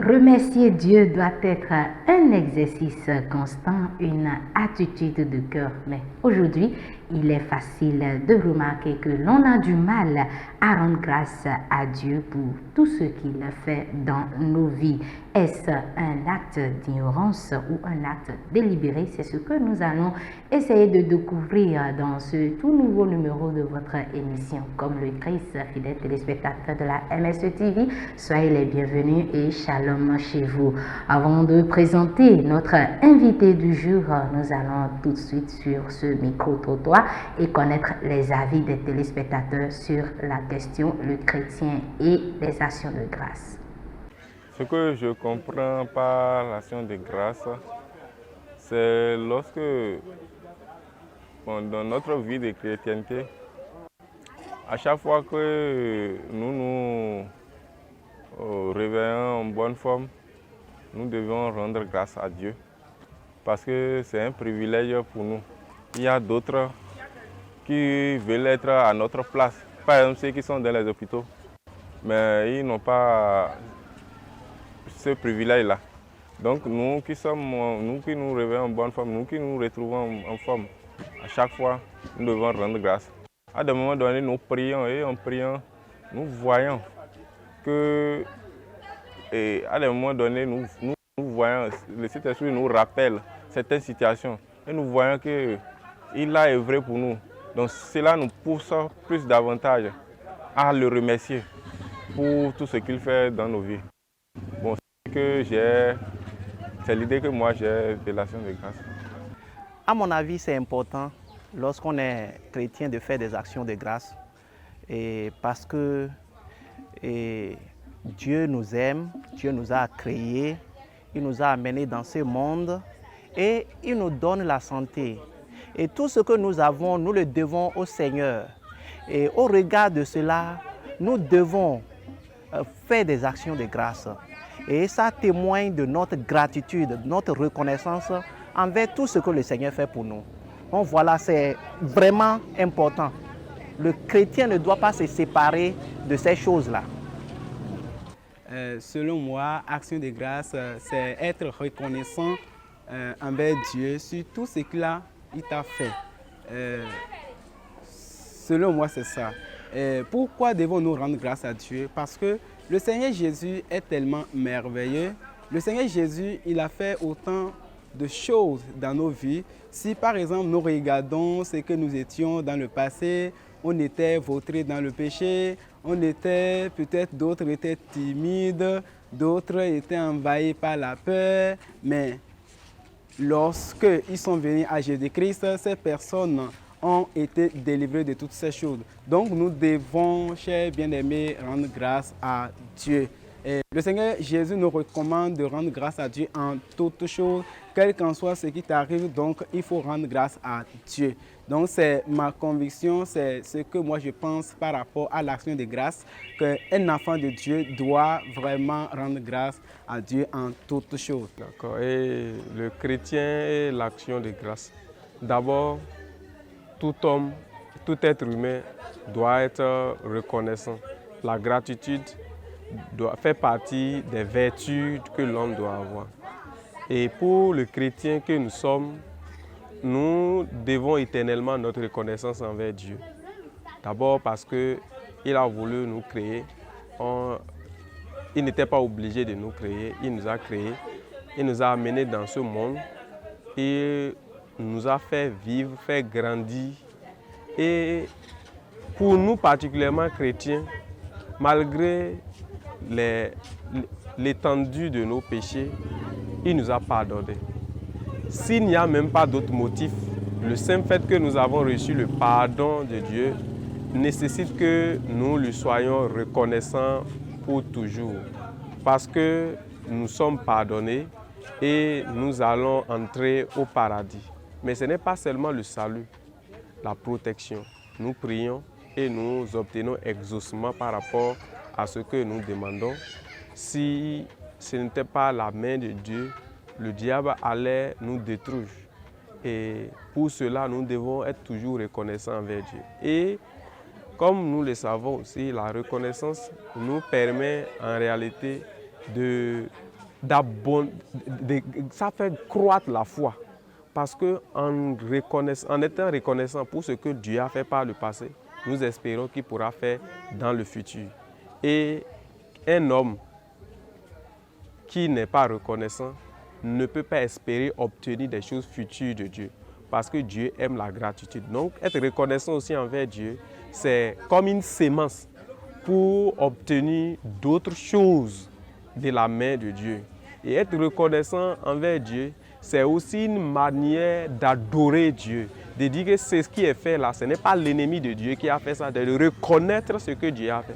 Remercier Dieu doit être un exercice constant, une attitude de cœur. Mais aujourd'hui, il est facile de remarquer que l'on a du mal à rendre grâce à Dieu pour tout ce qu'il fait dans nos vies. Est-ce un acte d'ignorance ou un acte délibéré? C'est ce que nous allons essayer de découvrir dans ce tout nouveau numéro de votre émission. Comme le Christ, fidèles téléspectateurs de la MSE TV, soyez les bienvenus et shalom chez vous. Avant de présenter notre invité du jour, nous allons tout de suite sur ce micro-trottoir et connaître les avis des téléspectateurs sur la question le chrétien et les actions de grâce. Ce que je comprends par l'action de grâce, c'est lorsque, dans notre vie de chrétienté, à chaque fois que nous nous réveillons en bonne forme, nous devons rendre grâce à Dieu parce que c'est un privilège pour nous. Il y a d'autres qui veulent être à notre place, par exemple ceux qui sont dans les hôpitaux, mais ils n'ont pas ce privilège-là. Donc nous qui nous réveillons en bonne forme, nous qui nous retrouvons en forme, à chaque fois, nous devons rendre grâce. À des moments donnés, nous prions et en priant, nous voyons que, à des moments donnés, nous voyons, le Saint-Esprit nous rappelle certaines situations et nous voyons qu'il a œuvré pour nous. Donc cela nous pousse plus davantage à le remercier pour tout ce qu'il fait dans nos vies. Bon, c'est l'idée que moi j'ai de l'action de grâce. À mon avis, c'est important lorsqu'on est chrétien de faire des actions de grâce parce que Dieu nous aime, Dieu nous a créés, il nous a amenés dans ce monde et il nous donne la santé. Et tout ce que nous avons, nous le devons au Seigneur. Et au regard de cela, nous devons faire des actions de grâce. Et ça témoigne de notre gratitude, de notre reconnaissance envers tout ce que le Seigneur fait pour nous. Donc voilà, c'est vraiment important. Le chrétien ne doit pas se séparer de ces choses-là. Selon moi, action de grâce, c'est être reconnaissant envers Dieu sur tout ce qu'il t'a fait. Selon moi, c'est ça. Pourquoi devons-nous rendre grâce à Dieu? Parce que le Seigneur Jésus est tellement merveilleux. Le Seigneur Jésus, il a fait autant de choses dans nos vies. Si par exemple nous regardons ce que nous étions dans le passé, on était vautrés dans le péché, peut-être d'autres étaient timides, d'autres étaient envahis par la peur, mais lorsqu'ils sont venus à Jésus-Christ, ces personnes ont été délivrées de toutes ces choses. Donc nous devons, chers bien-aimés, rendre grâce à Dieu. Et le Seigneur Jésus nous recommande de rendre grâce à Dieu en toutes choses, quel qu'en soit ce qui t'arrive, donc il faut rendre grâce à Dieu. Donc c'est ma conviction, c'est ce que moi je pense par rapport à l'action de grâce, qu'un enfant de Dieu doit vraiment rendre grâce à Dieu en toutes choses. D'accord. Et le chrétien et l'action de grâce. D'abord, tout homme, tout être humain doit être reconnaissant. La gratitude fait partie des vertus que l'homme doit avoir. Et pour le chrétien que nous sommes, nous devons éternellement notre reconnaissance envers Dieu. D'abord parce qu'il a voulu nous créer. Il n'était pas obligé de nous créer, il nous a créés. Il nous a amenés dans ce monde et nous a fait vivre, fait grandir. Et pour nous particulièrement chrétiens, malgré l'étendue de nos péchés, il nous a pardonnés. S'il n'y a même pas d'autre motif, le simple fait que nous avons reçu le pardon de Dieu nécessite que nous lui soyons reconnaissants pour toujours. Parce que nous sommes pardonnés et nous allons entrer au paradis. Mais ce n'est pas seulement le salut, la protection. Nous prions et nous obtenons exaucement par rapport à ce que nous demandons. Si ce n'était pas la main de Dieu, le diable allait nous détruire. Et pour cela, nous devons être toujours reconnaissants envers Dieu. Et comme nous le savons aussi, la reconnaissance nous permet en réalité de ça fait croître la foi. Parce qu'en étant reconnaissant pour ce que Dieu a fait par le passé, nous espérons qu'il pourra faire dans le futur. Et un homme qui n'est pas reconnaissant ne peut pas espérer obtenir des choses futures de Dieu. Parce que Dieu aime la gratitude. Donc, être reconnaissant aussi envers Dieu, c'est comme une sémence pour obtenir d'autres choses de la main de Dieu. Et être reconnaissant envers Dieu, c'est aussi une manière d'adorer Dieu, de dire que c'est ce qui est fait là, ce n'est pas l'ennemi de Dieu qui a fait ça, de reconnaître ce que Dieu a fait.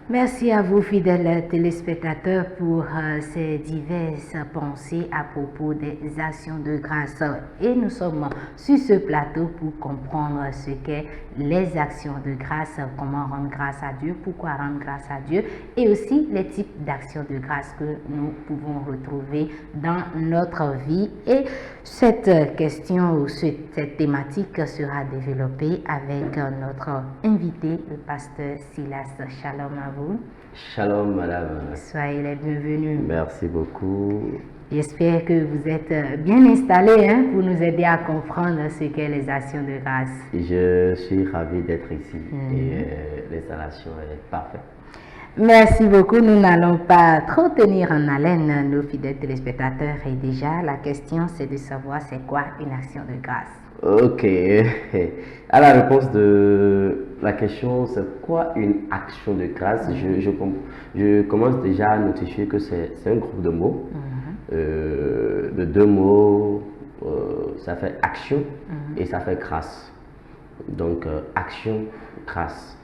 Merci à vous, fidèles téléspectateurs, pour ces diverses pensées à propos des actions de grâce. Et nous sommes sur ce plateau pour comprendre ce qu'est les actions de grâce, comment rendre grâce à Dieu, pourquoi rendre grâce à Dieu, et aussi les types d'actions de grâce que nous pouvons retrouver dans notre vie. Et cette question ou cette thématique sera développée avec notre invité, le pasteur Silas. Shalom à vous. Shalom, madame. Soyez les bienvenus. Merci beaucoup. J'espère que vous êtes bien installés pour nous aider à comprendre ce qu'est les actions de grâce. Je suis ravi d'être ici et l'installation est parfaite. Merci beaucoup. Nous n'allons pas trop tenir en haleine nos fidèles téléspectateurs. Et déjà, la question, c'est de savoir c'est quoi une action de grâce. Ok. À la réponse de la question, c'est quoi une action de grâce? Je commence déjà à notifier que c'est un groupe de mots. De deux mots, ça fait action et ça fait grâce. Donc, action, grâce.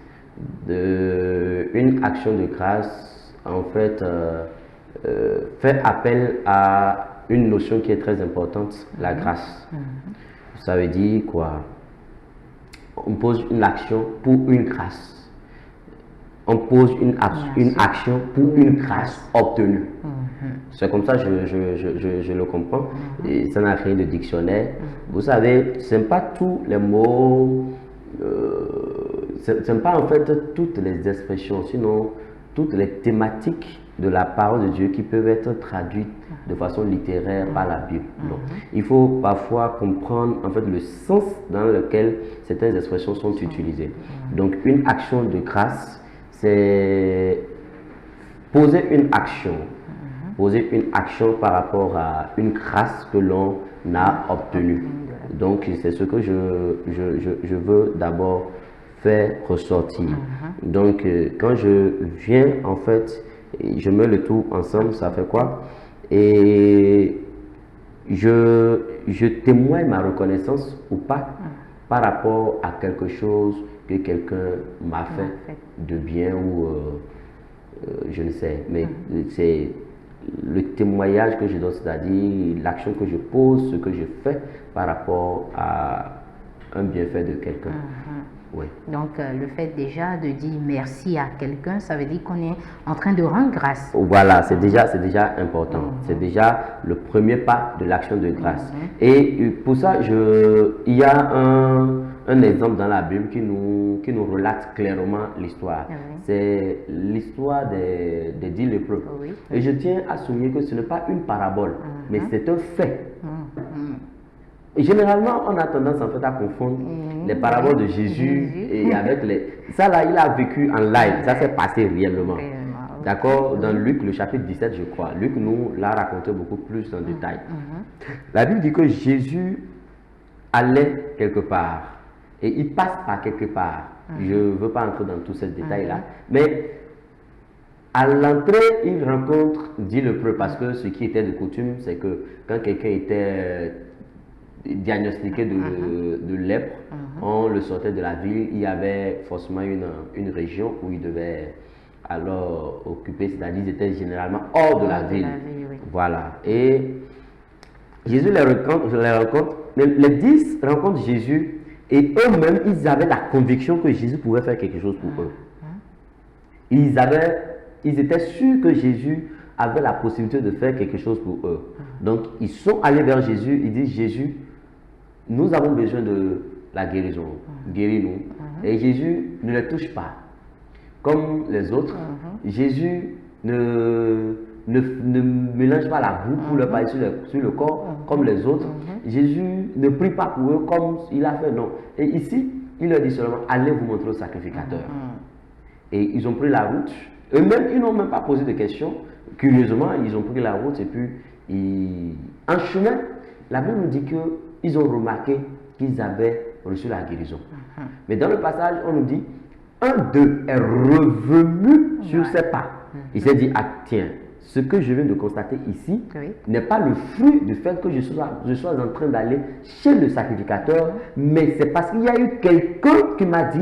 Une action de grâce, en fait, fait appel à une notion qui est très importante, la grâce. Ça veut dire quoi? On pose une action pour une grâce. On pose une action pour une grâce obtenue. C'est comme ça que je le comprends. Et ça n'a rien de dictionnaire. Vous savez, ce n'est pas tous les mots, ce n'est pas en fait toutes les expressions, sinon toutes les thématiques de la parole de Dieu qui peuvent être traduites de façon littéraire par la Bible. Non. Il faut parfois comprendre en fait le sens dans lequel certaines expressions sont utilisées. Donc une action de grâce, c'est poser une action par rapport à une grâce que l'on a obtenue. Donc c'est ce que je veux d'abord faire ressortir. Donc quand je viens en fait, je mets le tout ensemble, ça fait quoi? Et je témoigne ma reconnaissance ou pas par rapport à quelque chose que quelqu'un m'a fait de bien ou je ne sais, mais c'est le témoignage que je donne, c'est-à-dire l'action que je pose, ce que je fais par rapport à un bienfait de quelqu'un. Oui. Donc, le fait déjà de dire merci à quelqu'un, ça veut dire qu'on est en train de rendre grâce. Voilà, c'est déjà important. C'est déjà le premier pas de l'action de grâce. Et pour ça, il y a un exemple dans la Bible qui nous relate clairement l'histoire. C'est l'histoire des 10 lépreux. Et je tiens à souligner que ce n'est pas une parabole, mais c'est un fait. Généralement, on a tendance en fait à confondre les paraboles de Jésus et avec ça là, il a vécu en live, ça s'est passé réellement. D'accord? Dans Luc, le chapitre 17, je crois. Luc nous l'a raconté beaucoup plus en détail. La Bible dit que Jésus allait quelque part et il passe par quelque part. Je ne veux pas entrer dans tous ces détails-là, mais à l'entrée, il rencontre 10 lépreux parce que ce qui était de coutume, c'est que quand quelqu'un était diagnostiqué de lèpre, on le sortait de la ville, il y avait forcément une région où il devait alors occuper, c'est-à-dire ils étaient généralement hors de la ville. Voilà. Et Jésus les rencontre, les 10 rencontrent Jésus et eux-mêmes, ils avaient la conviction que Jésus pouvait faire quelque chose pour eux. Ils étaient sûrs que Jésus avait la possibilité de faire quelque chose pour eux. Donc, ils sont allés vers Jésus, ils disent, Jésus, nous avons besoin de la guérison, guéris-nous. Et Jésus ne les touche pas. Comme les autres, Jésus ne ne mélange pas la boue pour leur passer sur le corps comme les autres. Jésus ne prie pas pour eux comme il a fait, non. Et ici, il leur dit seulement, allez vous montrer au sacrificateur. Et ils ont pris la route. Eux-mêmes, ils n'ont même pas posé de questions. Curieusement, ils ont pris la route et puis, en chemin, la Bible nous dit qu'ils ont remarqué qu'ils avaient reçu la guérison. Mais dans le passage, on nous dit, un d'eux est revenu sur ses pas. Il s'est dit, ah tiens, ce que je viens de constater ici n'est pas le fruit du fait que je sois en train d'aller chez le sacrificateur, mais c'est parce qu'il y a eu quelqu'un qui m'a dit,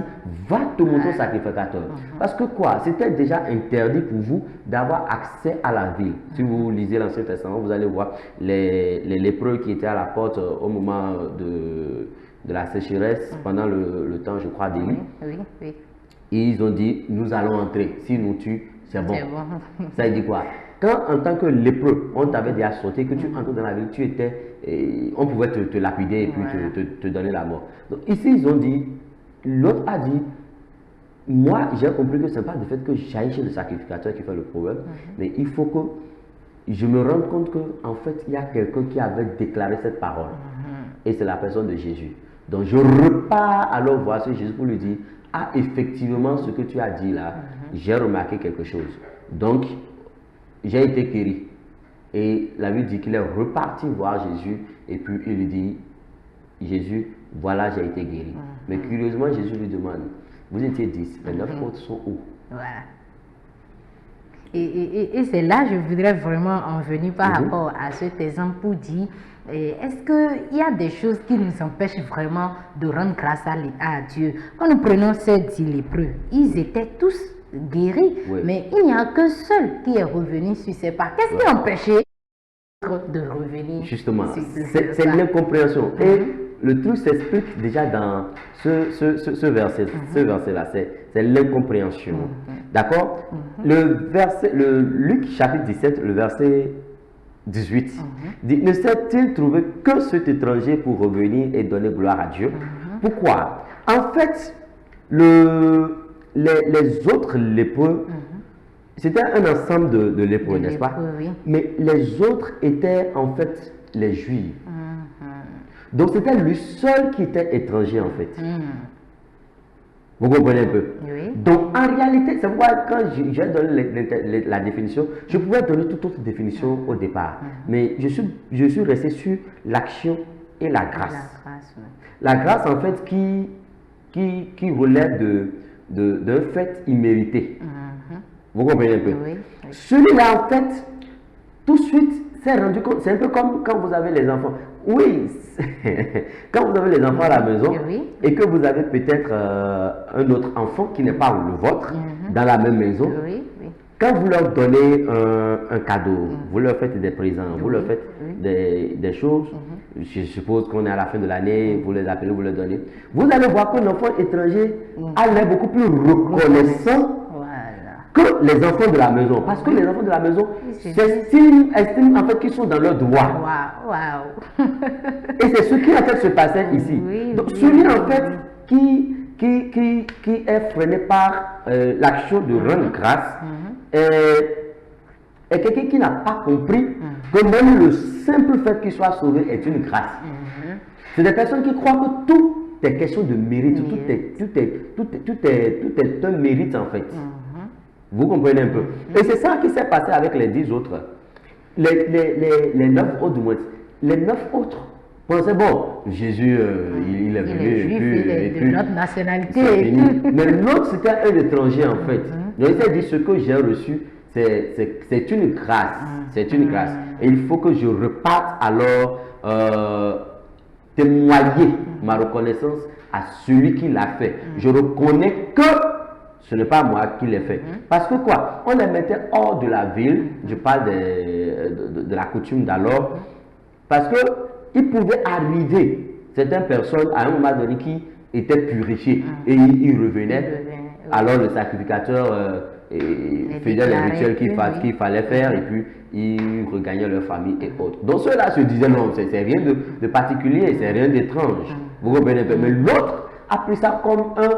va te montrer au sacrificateur. Parce que quoi? C'était déjà interdit pour vous d'avoir accès à la ville. Si vous lisez l'Ancien Testament, vous allez voir les lépreux qui étaient à la porte au moment de la sécheresse, pendant le temps, je crois, d'Élie. Ils ont dit, nous allons entrer. Si nous tuent, c'est bon. Ça dit quoi? Quand en tant que lépreux, on t'avait déjà sauté, que tu entres dans la ville, tu étais, on pouvait te lapider et puis te donner la mort. Donc ici, ils ont dit, l'autre a dit, moi j'ai compris que ce n'est pas le fait que j'aille chez le sacrificateur qui fait le problème, mais il faut que je me rende compte qu'en fait, il y a quelqu'un qui avait déclaré cette parole. Et c'est la personne de Jésus. Donc je repars alors voir ce Jésus pour lui dire, ah effectivement ce que tu as dit là, j'ai remarqué quelque chose. Donc j'ai été guéri. Et la Bible dit qu'il est reparti voir Jésus et puis il lui dit, Jésus, voilà j'ai été guéri. Mais curieusement Jésus lui demande, vous étiez 10, les 9 autres sont où? Voilà. Et c'est là que je voudrais vraiment en venir par rapport à cet exemple pour dire, est-ce qu'il y a des choses qui nous empêchent vraiment de rendre grâce à Dieu? Quand nous prenons ces 10 lépreux, ils étaient tous guéris, mais il n'y a qu'un seul qui est revenu sur ses pas. Qu'est-ce qui empêchait de revenir? Justement, c'est l'incompréhension. Et le truc s'explique déjà dans ce verset-là, c'est l'incompréhension. D'accord? Le Luc chapitre 17, le verset 18, dit, ne s'est-il trouvé que cet étranger pour revenir et donner gloire à Dieu? Pourquoi? En fait, les autres lépreux, c'était un ensemble de lépreux, n'est-ce pas? Mais les autres étaient en fait les Juifs. Donc c'était lui seul qui était étranger en fait. Vous comprenez un peu? Donc en réalité, c'est pourquoi quand j'ai donné la définition, je pouvais donner toute autre définition au départ. Mais je suis resté sur l'action et la grâce. La grâce en fait qui relève d'un fait immérité. Vous comprenez un peu? Celui-là en fait, tout de suite, s'est rendu compte, c'est un peu comme quand vous avez les enfants. Oui, quand vous avez les enfants à la maison et que vous avez peut-être un autre enfant qui n'est pas le vôtre dans la même maison, quand vous leur donnez un cadeau, vous leur faites des présents, vous leur faites des choses, je suppose qu'on est à la fin de l'année, vous les appelez, vous leur donnez, vous allez voir qu'un enfant étranger a l'air beaucoup plus reconnaissant que les enfants de la maison. Parce que les enfants de la maison estiment en fait qu'ils sont dans leur droit. Et c'est ce qui en fait se passait ici. Donc celui en fait qui est freiné par l'action de rendre grâce est quelqu'un qui n'a pas compris que même le simple fait qu'il soit sauvé est une grâce. C'est des personnes qui croient que tout est question de mérite, tout est un mérite en fait. Vous comprenez un peu? Et c'est ça qui s'est passé avec les 10 autres. Les 9 autres du moins. Les 9 autres pensaient, bon, Jésus, il est venu. Il est de notre nationalité. Mais l'autre, c'était un étranger en fait. Donc il s'est dit, ce que j'ai reçu, c'est une grâce. C'est une grâce. Et il faut que je reparte alors témoigner ma reconnaissance à celui qui l'a fait. Je reconnais que ce n'est pas moi qui l'ai fait. Parce que quoi? On les mettait hors de la ville. Je parle de la coutume d'alors. Parce qu'il pouvait arriver certaines personnes à un moment donné qui étaient purifiées. Et ils revenaient. Alors le sacrificateur faisait les rituels qu'il fallait faire. Et puis ils regagnaient leur famille et autres. Donc ceux-là se disaient non, c'est rien de particulier. C'est rien d'étrange. Vous comprenez? Mais l'autre a pris ça comme un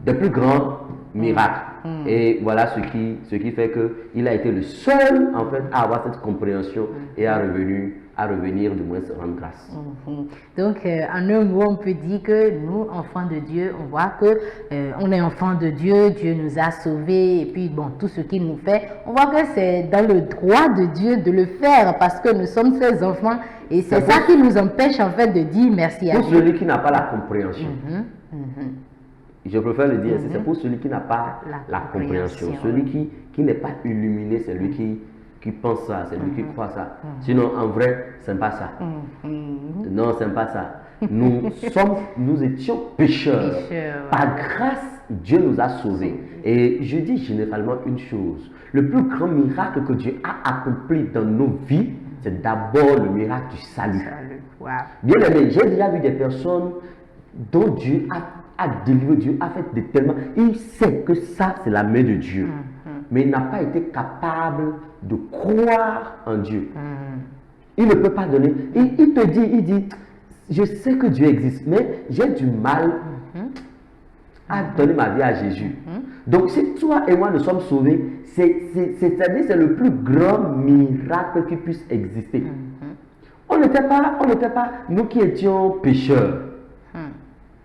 des plus grands miracle. Et voilà ce qui fait qu'il a été le seul en fait à avoir cette compréhension et à revenir du moins se rendre grâce. Donc, en un mot, on peut dire que nous, enfants de Dieu, on voit que on est enfants de Dieu, Dieu nous a sauvés, et puis bon, tout ce qu'il nous fait, on voit que c'est dans le droit de Dieu de le faire parce que nous sommes ses enfants, et c'est ça qui nous empêche en fait de dire merci à Dieu. Pour celui qui n'a pas la compréhension. Je préfère le dire, c'est pour celui qui n'a pas la compréhension, celui qui n'est pas illuminé, c'est lui qui pense ça, c'est lui qui croit ça. Sinon, en vrai, ce n'est pas ça. Non, ce n'est pas ça. Nous étions pécheurs. Par grâce, Dieu nous a sauvés. Et je dis généralement une chose, le plus grand miracle que Dieu a accompli dans nos vies, c'est d'abord le miracle du salut. Bien aimé, j'ai déjà vu des personnes dont Dieu a délivré, Dieu a fait des tellement. Il sait que ça, c'est la main de Dieu. Mais il n'a pas été capable de croire en Dieu. Il ne peut pas donner. Il te dit, je sais que Dieu existe, mais j'ai du mal à donner ma vie à Jésus. Donc si toi et moi nous sommes sauvés, c'est-à-dire c'est le plus grand miracle qui puisse exister. On n'était pas, nous qui étions pécheurs.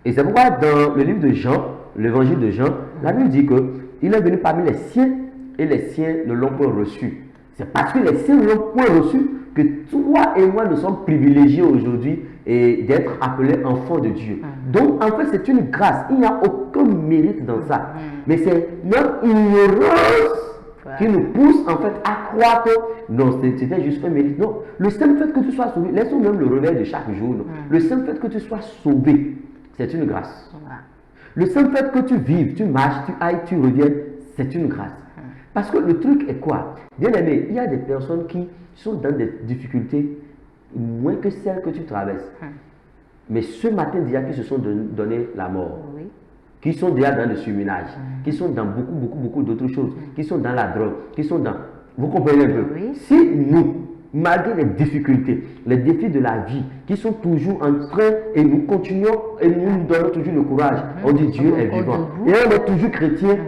Et c'est pourquoi dans le livre de Jean, l'évangile de Jean, la Bible dit qu'il est venu parmi les siens et les siens ne l'ont pas reçu. C'est parce que les siens ne l'ont pas reçu que toi et moi nous sommes privilégiés aujourd'hui et d'être appelés enfants de Dieu. Donc en fait c'est une grâce, il n'y a aucun mérite dans ça. Mais c'est notre ignorance qui nous pousse en fait à croire que non, c'était juste un mérite. Non, le simple fait que tu sois sauvé, laissons même le réveil de chaque jour. Le simple fait que tu sois sauvé, c'est une grâce. Le simple fait que tu vives, tu marches, tu ailles, tu reviennes, c'est une grâce. Parce que le truc est quoi? Bien aimé, il y a des personnes qui sont dans des difficultés moins que celles que tu traverses. Mais ce matin déjà qui se sont donné la mort, qui sont déjà dans le surmenage, qui sont dans beaucoup d'autres choses, qui sont dans la drogue, qui sont dans... Vous comprenez un peu? Si nous, malgré les difficultés, les défis de la vie, qui sont toujours en train, et nous continuons, et nous donnons toujours le courage, on dit Dieu est vivant, et on est toujours chrétien,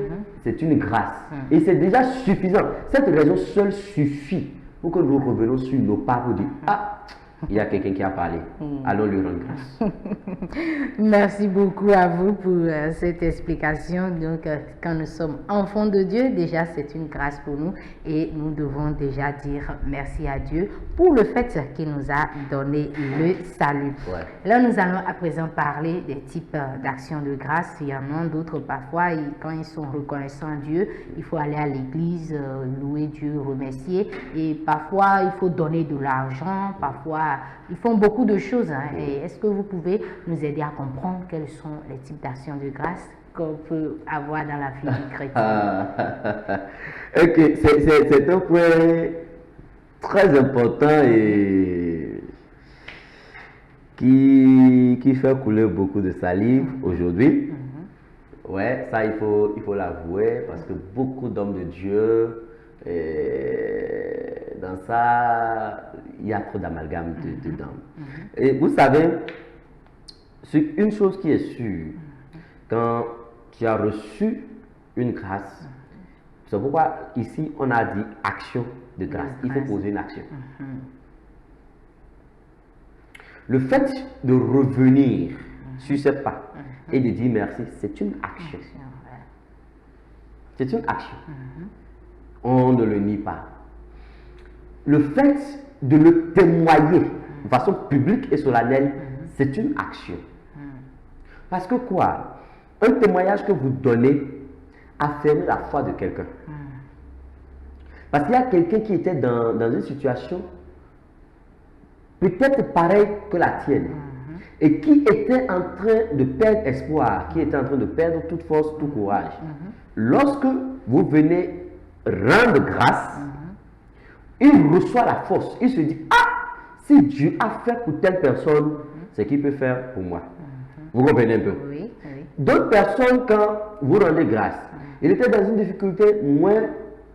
c'est une grâce. Et c'est déjà suffisant. Cette raison seule suffit pour que nous revenions sur nos pas pour dire, ah, il y a quelqu'un qui a parlé. Allons lui rendre grâce. Merci beaucoup à vous pour cette explication. Donc, quand nous sommes enfants de Dieu, déjà c'est une grâce pour nous et nous devons déjà dire merci à Dieu pour le fait qu'il nous a donné le salut. Là, nous allons à présent parler des types d'actions de grâce. Il y en a d'autres parfois, quand ils sont reconnaissants à Dieu, il faut aller à l'église, louer Dieu, remercier. Et parfois, il faut donner de l'argent, parfois, ils font beaucoup de choses. Et est-ce que vous pouvez nous aider à comprendre quels sont les types d'actions de grâce qu'on peut avoir dans la vie du chrétien? Ok, c'est un point très important et qui fait couler beaucoup de salive aujourd'hui. Ouais, ça il faut l'avouer parce que beaucoup d'hommes de Dieu, dans ça, il y a trop d'amalgame dedans. Et vous savez, une chose qui est sûre, quand tu as reçu une grâce, c'est pourquoi ici on a dit action de grâce. Il faut poser une action. Le fait de revenir sur ce pas et de dire merci, c'est une action. C'est une action. On ne le nie pas. Le fait de le témoigner de façon publique et solennelle, c'est une action. Parce que quoi? Un témoignage que vous donnez affirme la foi de quelqu'un. Parce qu'il y a quelqu'un qui était dans une situation peut-être pareille que la tienne et qui était en train de perdre espoir, qui était en train de perdre toute force, tout courage. Lorsque vous venez rendre grâce, il reçoit la force. Il se dit, ah, si Dieu a fait pour telle personne, c'est qu'il peut faire pour moi. Vous comprenez un peu? D'autres personnes, quand vous rendez grâce, il était dans une difficulté moins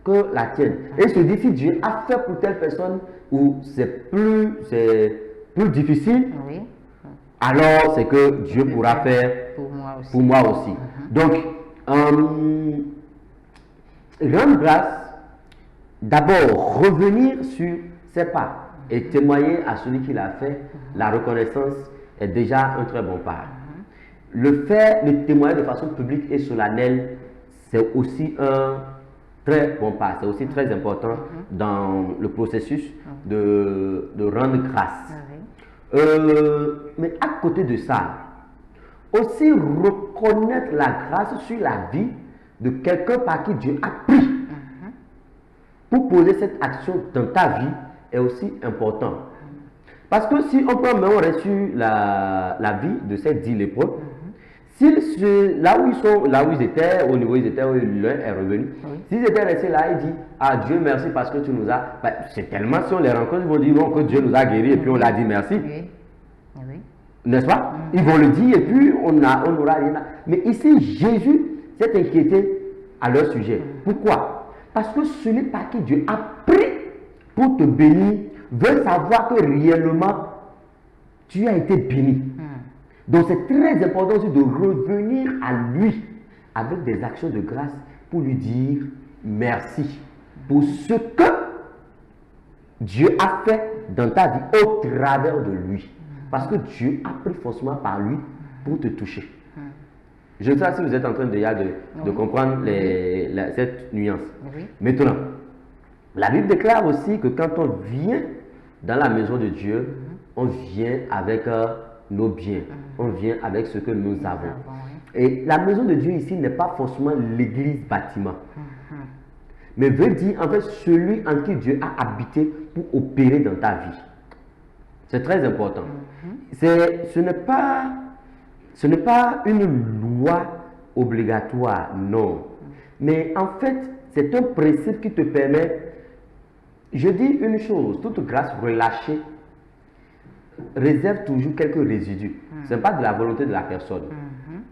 que la tienne. Et il se dit, si Dieu a fait pour telle personne où c'est plus difficile, alors c'est que Dieu pourra faire pour moi aussi. Donc, Rendre grâce, d'abord revenir sur ses pas et témoigner à celui qui l'a fait, la reconnaissance est déjà un très bon pas. Le fait de témoigner de façon publique et solennelle, c'est aussi un très bon pas, c'est aussi très important dans le processus de rendre grâce. Mais à côté de ça, aussi reconnaître la grâce sur la vie de quelqu'un par qui Dieu a pris pour poser cette action dans ta vie est aussi important. Parce que si on prend on reste sur la vie de ces 10 lépreux, là où ils étaient, au niveau où ils étaient, où l'un est revenu, s'ils étaient restés là, ils disent ah Dieu merci parce que tu nous as. C'est tellement, si on les rencontre, ils vont dire non, que Dieu nous a guéris et puis on l'a dit merci. N'est-ce pas? Ils vont le dire et puis on n'aura rien. Mais ici, Jésus s'est inquiété à leur sujet. Pourquoi? Parce que celui par qui Dieu a pris pour te bénir veut savoir que réellement tu as été béni. Donc c'est très important aussi de revenir à lui avec des actions de grâce pour lui dire merci pour ce que Dieu a fait dans ta vie au travers de lui. Parce que Dieu a pris forcément par lui pour te toucher. Je ne sais pas si vous êtes en train de comprendre cette nuance. Maintenant, la Bible déclare aussi que quand on vient dans la maison de Dieu, on vient avec nos biens, on vient avec ce que nous avons. Et la maison de Dieu ici n'est pas forcément l'église bâtiment, mais veut dire en fait celui en qui Dieu a habité pour opérer dans ta vie. C'est très important. Ce n'est pas une loi obligatoire, non. Mais en fait, c'est un principe qui te permet, je dis une chose, toute grâce relâchée réserve toujours quelques résidus. Ce n'est pas de la volonté de la personne.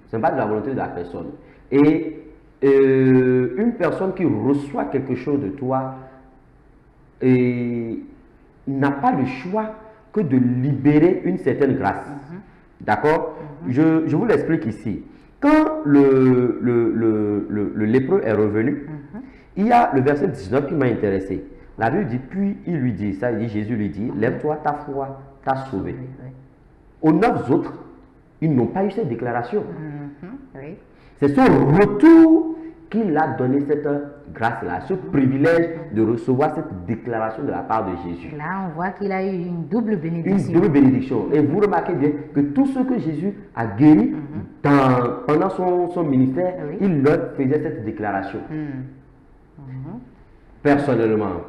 Ce n'est pas de la volonté de la personne. Et une personne qui reçoit quelque chose de toi n'a pas le choix que de libérer une certaine grâce. D'accord? Je vous l'explique ici. Quand le lépreux est revenu, il y a le verset 19 qui m'a intéressé. La Bible dit, puis il lui dit, ça il dit, Jésus lui dit, lève-toi, ta foi t'a sauvé. Aux 9 autres, ils n'ont pas eu cette déclaration. C'est son retour qu'il a donné cette grâce-là, ce privilège de recevoir cette déclaration de la part de Jésus. Là, on voit qu'il a eu une double bénédiction. Une double bénédiction. Et vous remarquez bien que tout ce que Jésus a guéri pendant son ministère, il leur faisait cette déclaration. Personnellement,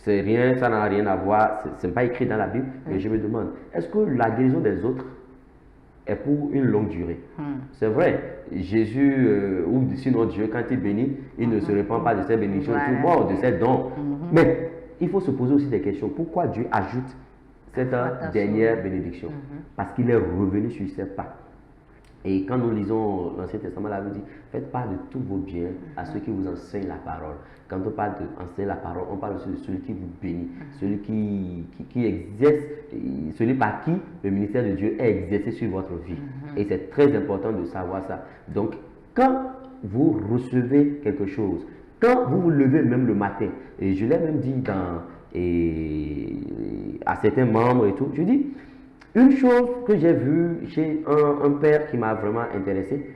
c'est rien, ça n'a rien à voir, ce n'est pas écrit dans la Bible, mais je me demande, est-ce que la guérison des autres est pour une longue durée? C'est vrai, Jésus, ou sinon Dieu, quand il bénit, il ne se répand pas de ses bénédictions, tout le monde, de ses dons. Mais il faut se poser aussi des questions. Pourquoi Dieu ajoute cette dernière bénédiction? Parce qu'il est revenu sur ses pas. Et quand nous lisons l'Ancien Testament, la Bible dit, faites part de tous vos biens à ceux qui vous enseignent la parole. Quand on parle d'enseigner la parole, on parle aussi de celui qui vous bénit, celui qui exerce, celui par qui le ministère de Dieu est exercé sur votre vie. Et c'est très important de savoir ça. Donc, quand vous recevez quelque chose, quand vous vous levez même le matin, et je l'ai même dit à certains membres et tout, je dis, une chose que j'ai vue chez un père qui m'a vraiment intéressé,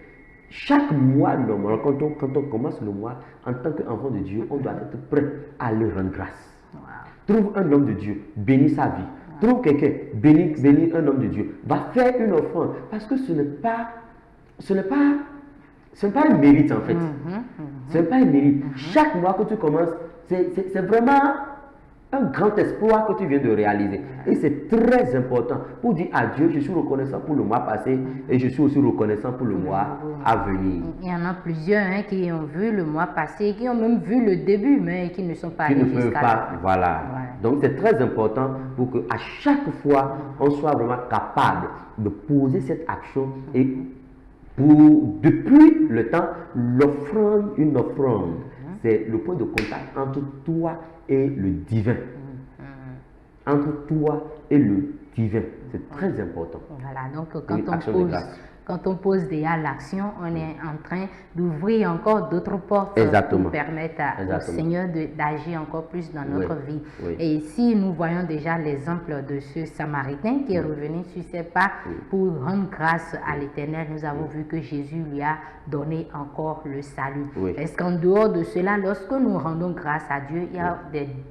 chaque mois, quand on commence le mois, en tant qu'enfant de Dieu, on doit être prêt à lui rendre grâce. Trouve un homme de Dieu, bénis sa vie. Trouve quelqu'un, bénis un homme de Dieu. Va faire une offrande, parce que ce n'est pas un mérite en fait. Ce n'est pas un mérite. Chaque mois que tu commences, c'est vraiment un grand espoir que tu viens de réaliser. Et c'est très important pour dire à Dieu, je suis reconnaissant pour le mois passé et je suis aussi reconnaissant pour le mois à venir. Il y en a plusieurs qui ont vu le mois passé, qui ont même vu le début, mais qui ne sont pas allés jusqu'à la fin. Voilà. Donc c'est très important pour qu'à chaque fois, on soit vraiment capable de poser cette action et depuis le temps, l'offrande, une offrande, c'est le point de contact entre toi et le divin. Entre toi et le divin. C'est très important. Voilà, donc quand on pose quand on pose déjà l'action, on est en train d'ouvrir encore d'autres portes Exactement. pour permettre au Exactement. Seigneur d'agir encore plus dans notre vie. Oui. Et ici, nous voyons déjà l'exemple de ce Samaritain qui est revenu sur ses pas pour rendre grâce à l'Éternel. Nous avons vu que Jésus lui a donné encore le salut. Oui. Est-ce qu'en dehors de cela, lorsque nous rendons grâce à Dieu, il y a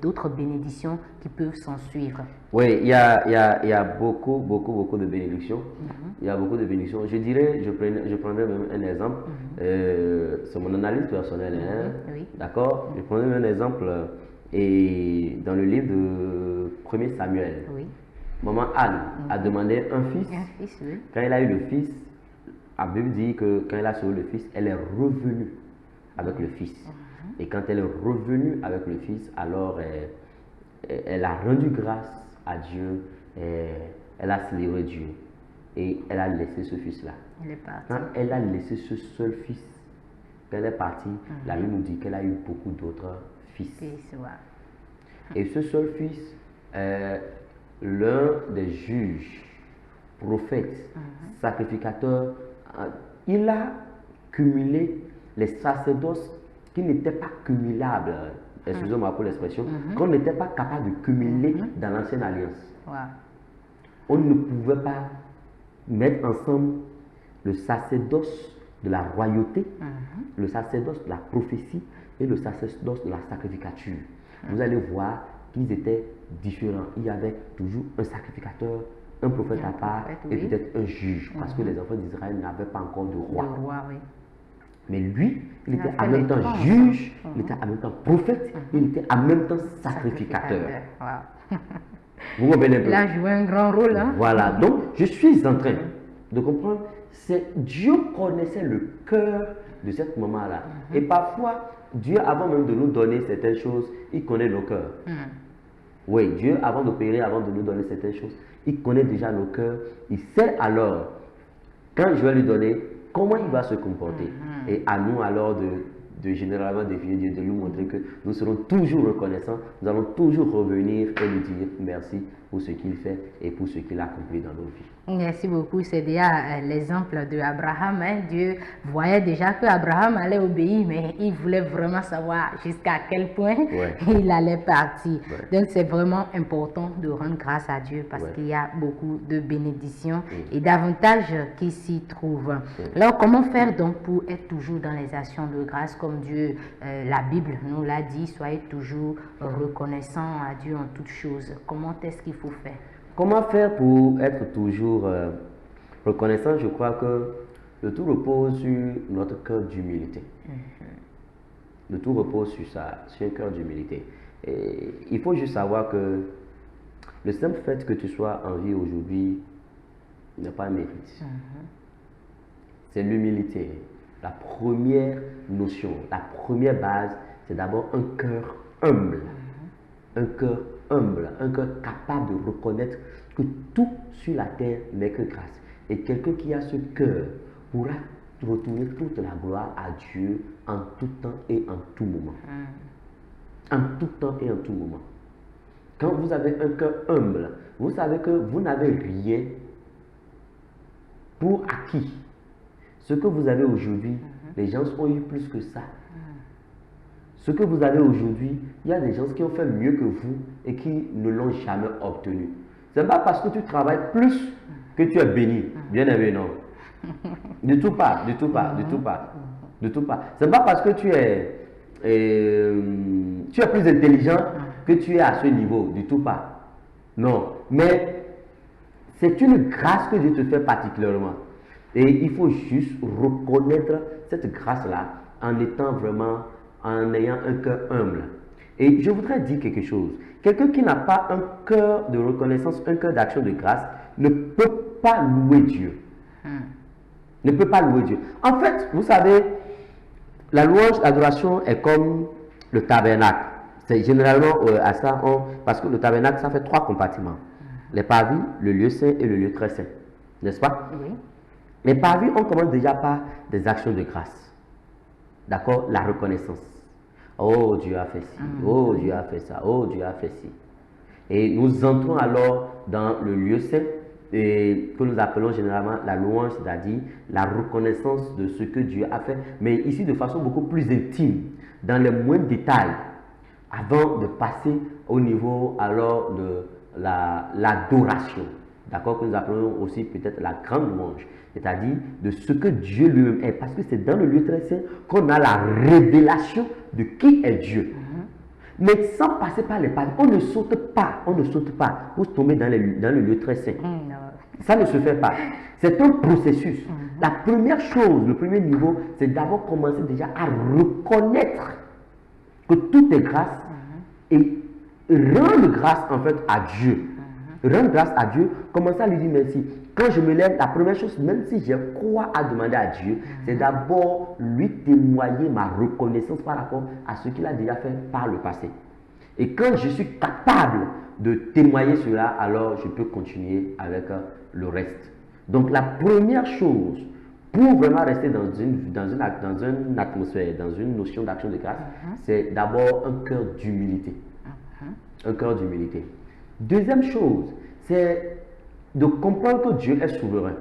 d'autres bénédictions qui peuvent s'en suivre? Oui, il y a beaucoup de bénédictions. Il y a beaucoup de bénédictions. Je dirais, je prendrais même un exemple. C'est mon analyse personnelle. Hein? Oui. D'accord? Je prendrais même un exemple. Et dans le livre de 1er Samuel, Oui. maman Anne a demandé un fils. Un fils, oui. Quand elle a eu le fils, la Bible dit que quand elle a sauvé le fils, elle est revenue avec le fils. Et quand elle est revenue avec le fils, alors elle a rendu grâce à Dieu, elle a célébré Dieu et elle a laissé ce fils-là. Elle est partie. Quand elle a laissé ce seul fils, quand elle est partie, la Bible nous dit qu'elle a eu beaucoup d'autres fils. Fils, ouais. Et ce seul fils, l'un des juges, prophètes, sacrificateurs, il a cumulé les sacerdoces qui n'étaient pas cumulables, excusez-moi pour l'expression, qu'on n'était pas capable de cumuler dans l'ancienne alliance. Ouais. On ne pouvait pas mettre ensemble le sacerdoce de la royauté, le sacerdoce de la prophétie et le sacerdoce de la sacrificature. Vous allez voir qu'ils étaient différents. Il y avait toujours un sacrificateur, un prophète à part et oui. peut-être un juge, parce que les enfants d'Israël n'avaient pas encore de roi. Le roi, oui. Mais lui, il Il a était fait en même les temps trois juge, ensemble. il était en même temps prophète, il était en même temps sacrificateur. Wow. Vous comprenez un peu? Il a joué un grand rôle. Hein? Voilà, donc je suis en train de comprendre, c'est Dieu connaissait le cœur de cette maman-là. Et parfois, Dieu, avant même de nous donner certaines choses, il connaît nos cœurs. Oui, Dieu, avant d'opérer, avant de nous donner certaines choses, il connaît déjà nos cœurs. Il sait alors, quand je vais lui donner, comment il va se comporter. Et à nous alors de généralement défier Dieu, de lui montrer que nous serons toujours reconnaissants, nous allons toujours revenir et lui dire merci pour ce qu'il fait et pour ce qu'il a accompli dans nos vies. Merci beaucoup. C'est déjà l'exemple d'Abraham. Hein. Dieu voyait déjà que Abraham allait obéir, mais il voulait vraiment savoir jusqu'à quel point il allait partir. Donc c'est vraiment important de rendre grâce à Dieu parce qu'il y a beaucoup de bénédictions et d'avantages qui s'y trouvent. Alors comment faire donc pour être toujours dans les actions de grâce comme Dieu, la Bible nous l'a dit, soyez toujours reconnaissants à Dieu en toutes choses. Comment est-ce qu'il faut faire? Comment faire pour être toujours reconnaissant? Je crois que le tout repose sur notre cœur d'humilité. Le tout repose sur ça, sur un cœur d'humilité. Et il faut juste savoir que le simple fait que tu sois en vie aujourd'hui n'est pas un mérite. C'est l'humilité. La première notion, la première base, c'est d'abord un cœur humble. Un cœur humble, un cœur capable de reconnaître que tout sur la terre n'est que grâce. Et quelqu'un qui a ce cœur pourra retourner toute la gloire à Dieu en tout temps et en tout moment. En tout temps et en tout moment. Quand vous avez un cœur humble, vous savez que vous n'avez rien pour acquis. Ce que vous avez aujourd'hui, les gens ont eu plus que ça. Ce que vous avez aujourd'hui, il y a des gens qui ont fait mieux que vous et qui ne l'ont jamais obtenu. Ce n'est pas parce que tu travailles plus que tu es béni. Bien aimé, non. Du tout pas, du tout pas, du tout pas. Du tout pas. Ce n'est pas parce que tu es plus intelligent que tu es à ce niveau. Du tout pas. Non. Mais c'est une grâce que Dieu te fait particulièrement. Et il faut juste reconnaître cette grâce-là en étant vraiment, en ayant un cœur humble. Et je voudrais dire quelque chose. Quelqu'un qui n'a pas un cœur de reconnaissance, un cœur d'action de grâce, ne peut pas louer Dieu. Ne peut pas louer Dieu. En fait, vous savez, la louange, l'adoration est comme le tabernacle. C'est généralement à ça, parce que le tabernacle, ça fait 3 compartiments. Les parvis, le lieu saint et le lieu très saint. N'est-ce pas? Oui. Les parvis, on commence déjà par des actions de grâce. D'accord? La reconnaissance. Oh, Dieu a fait ci. Oh, Dieu a fait ça. Oh, Dieu a fait ci. Et nous entrons alors dans le lieu saint que nous appelons généralement la louange, c'est-à-dire la reconnaissance de ce que Dieu a fait, mais ici de façon beaucoup plus intime, dans les moindres détails, avant de passer au niveau alors de l'adoration, d'accord, que nous appelons aussi peut-être la grande louange, c'est-à-dire de ce que Dieu lui-même est, parce que c'est dans le lieu très saint qu'on a la révélation de qui est Dieu. Mais sans passer par les pas, on ne saute pas pour tomber dans le lieu très saint. Ça ne se fait pas. C'est un processus. La première chose, le premier niveau, c'est d'abord commencer déjà à reconnaître que tout est grâce et rendre grâce en fait à Dieu. Rendre grâce à Dieu, commencer à lui dire merci. Quand je me lève, la première chose, même si j'ai quoi à demander à Dieu, c'est d'abord lui témoigner ma reconnaissance par rapport à ce qu'il a déjà fait par le passé. Et quand je suis capable de témoigner cela, alors je peux continuer avec le reste. Donc la première chose, pour vraiment rester dans une atmosphère, dans une notion d'action de grâce, c'est d'abord un cœur d'humilité. Un cœur d'humilité. Deuxième chose, c'est de comprendre que Dieu est souverain.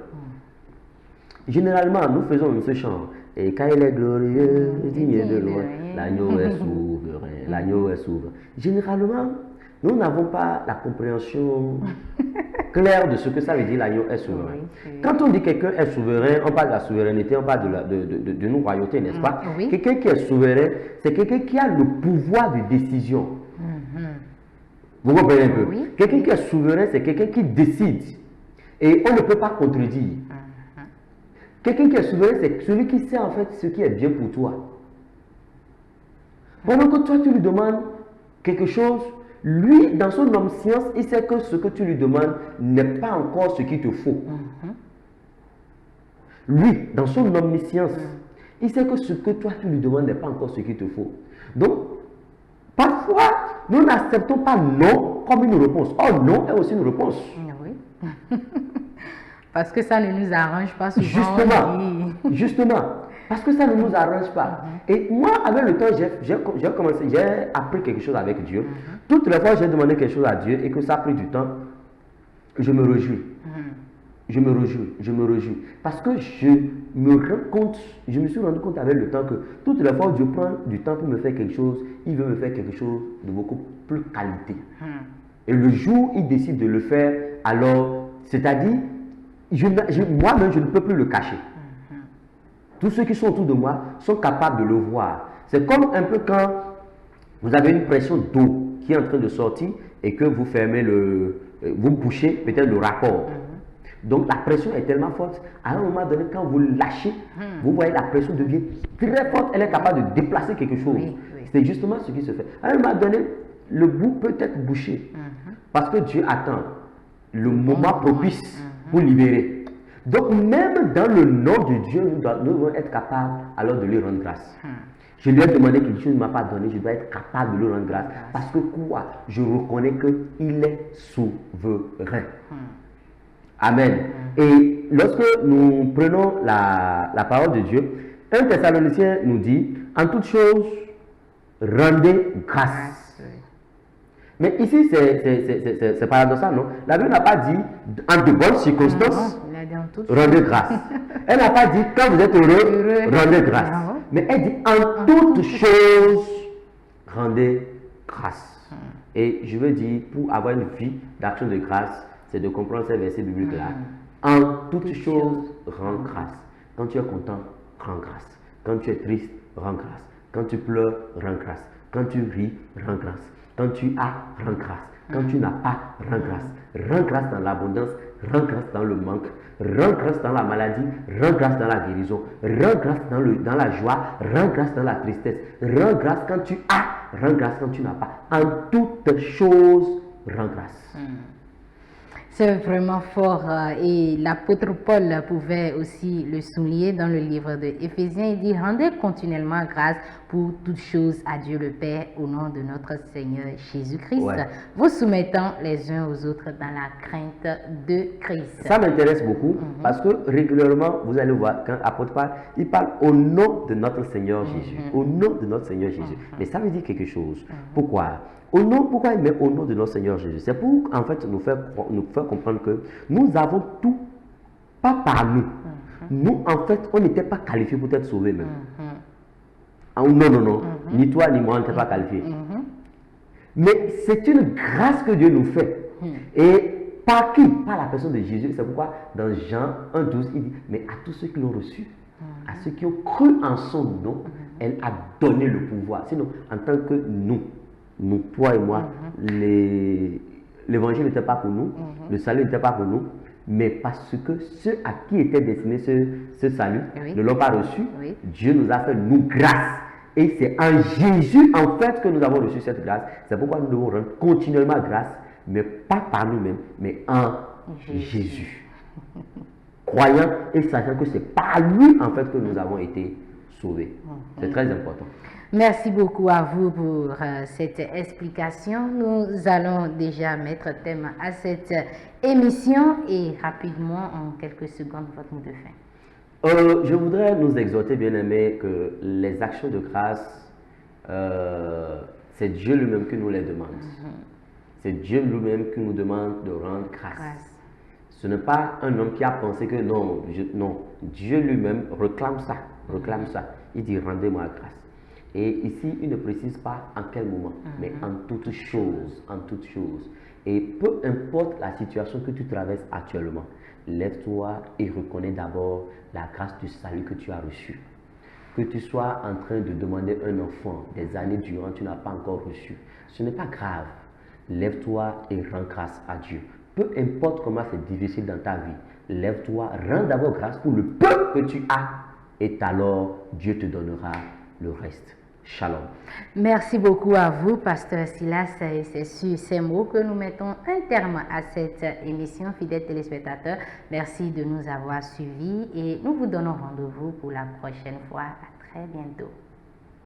Généralement, nous faisons ce chant. Et quand il est glorieux, digne de loin, l'agneau est souverain. L'agneau est souverain. Généralement, nous n'avons pas la compréhension claire de ce que ça veut dire l'agneau est souverain. Quand on dit quelqu'un est souverain, on parle de la souveraineté, on parle de nos royautés, n'est-ce pas? Quelqu'un qui est souverain, c'est quelqu'un qui a le pouvoir de décision. Vous comprenez un peu? Quelqu'un qui est souverain, c'est quelqu'un qui décide. Et on ne peut pas contredire. Quelqu'un qui est souverain, c'est celui qui sait en fait ce qui est bien pour toi. Pendant que toi, tu lui demandes quelque chose, lui, dans son omniscience, il sait que ce que tu lui demandes n'est pas encore ce qu'il te faut. Lui, dans son omniscience, il sait que ce que toi, tu lui demandes n'est pas encore ce qu'il te faut. Donc, parfois, nous n'acceptons pas non comme une réponse. Oh, non est aussi une réponse. Parce que ça ne nous arrange pas souvent. Justement, parce que ça ne nous arrange pas. Et moi, avec le temps, j'ai appris quelque chose avec Dieu. Toutes les fois que j'ai demandé quelque chose à Dieu et que ça a pris du temps, je me réjouis. Je me réjouis. Parce que je me suis rendu compte avec le temps que toutes les fois où Dieu prend du temps pour me faire quelque chose, il veut me faire quelque chose de beaucoup plus qualité. Et le jour où il décide de le faire, alors, c'est-à-dire, moi-même, je ne peux plus le cacher. Tous ceux qui sont autour de moi sont capables de le voir. C'est comme un peu quand vous avez une pression d'eau qui est en train de sortir et que vous fermez vous bouchez peut-être le raccord. Donc la pression est tellement forte, à un moment donné, quand vous lâchez, vous voyez la pression devient très forte, elle est capable de déplacer quelque chose. C'est justement ce qui se fait. À un moment donné, le bout peut être bouché, parce que Dieu attend le moment propice pour libérer. Donc même dans le nom de Dieu, nous devons être capables alors de lui rendre grâce. Je lui ai demandé quelque chose, il ne m'a pas donné, je dois être capable de lui rendre grâce. Parce que quoi? Je reconnais qu'il est souverain. Amen. Et lorsque nous prenons la parole de Dieu, 1 Thessaloniciens nous dit, en toute chose, rendez grâce. Mais ici, c'est paradoxal, non? La Bible n'a pas dit, en de bonnes circonstances, rendez grâce. Elle n'a pas dit, quand vous êtes heureux, rendez grâce. Mais elle dit, en toutes choses, rendez grâce. Et je veux dire, pour avoir une vie d'action de grâce, c'est de comprendre ces versets bibliques-là. En toutes choses, rends grâce. Quand tu es content, rends grâce. Quand tu es triste, rends grâce. Quand tu pleures, rends grâce. Quand tu ris, rends grâce. Quand tu as, rends grâce. Quand tu n'as pas, rends grâce. Rends grâce dans l'abondance, rends grâce dans le manque, rends grâce dans la maladie, rends grâce dans la guérison, rends grâce dans la joie, rends grâce dans la tristesse, rends grâce quand tu as, rends grâce quand tu n'as pas. En toutes choses, rends grâce. C'est vraiment fort et l'apôtre Paul pouvait aussi le souligner dans le livre de Éphésiens. Il dit, rendez continuellement grâce pour toutes choses à Dieu le Père au nom de notre Seigneur Jésus-Christ, vous soumettant les uns aux autres dans la crainte de Christ. Ça m'intéresse beaucoup parce que régulièrement, vous allez voir, quand l'apôtre parle, il parle au nom de notre Seigneur Jésus. Au nom de notre Seigneur Jésus. Mais ça veut dire quelque chose. Pourquoi? Pourquoi il met au nom de notre Seigneur Jésus? C'est pour en fait nous faire faire comprendre que nous avons tout, pas par nous. Nous, en fait, on n'était pas qualifiés pour être sauvés même. Ah, non, non, non. Ni toi, ni moi, on n'était pas qualifiés. Mais c'est une grâce que Dieu nous fait. Et par qui? Par la personne de Jésus. C'est pourquoi dans Jean 1,12, il dit, mais à tous ceux qui l'ont reçu, à ceux qui ont cru en son nom, elle a donné le pouvoir. Sinon, en tant que nous, toi et moi, l'évangile n'était pas pour nous, le salut n'était pas pour nous, mais parce que ceux à qui était destiné ce salut ne l'ont pas reçu, Dieu nous a fait nous grâce. Et c'est en Jésus, en fait, que nous avons reçu cette grâce. C'est pourquoi nous devons rendre continuellement grâce, mais pas par nous-mêmes, mais en Jésus. Croyant et sachant que c'est par lui, en fait, que nous avons été sauvés. C'est très important. Merci beaucoup à vous pour cette explication. Nous allons déjà mettre thème à cette émission et rapidement, en quelques secondes, votre mot de fin. Je voudrais nous exhorter, bien-aimés, que les actions de grâce, c'est Dieu lui-même qui nous les demande. C'est Dieu lui-même qui nous demande de rendre grâce. Ce n'est pas un homme qui a pensé que non, non. Dieu lui-même réclame ça. Il dit rendez-moi grâce. Et ici, il ne précise pas en quel moment, mais en toutes choses, Et peu importe la situation que tu traverses actuellement, lève-toi et reconnais d'abord la grâce du salut que tu as reçu. Que tu sois en train de demander un enfant des années durant, tu n'as pas encore reçu. Ce n'est pas grave. Lève-toi et rends grâce à Dieu. Peu importe comment c'est difficile dans ta vie, lève-toi, rends d'abord grâce pour le peu que tu as, et alors Dieu te donnera le reste. Shalom. Merci beaucoup à vous, Pasteur Silas. Et c'est sur ces mots que nous mettons un terme à cette émission, fidèles téléspectateurs. Merci de nous avoir suivis et nous vous donnons rendez-vous pour la prochaine fois. À très bientôt.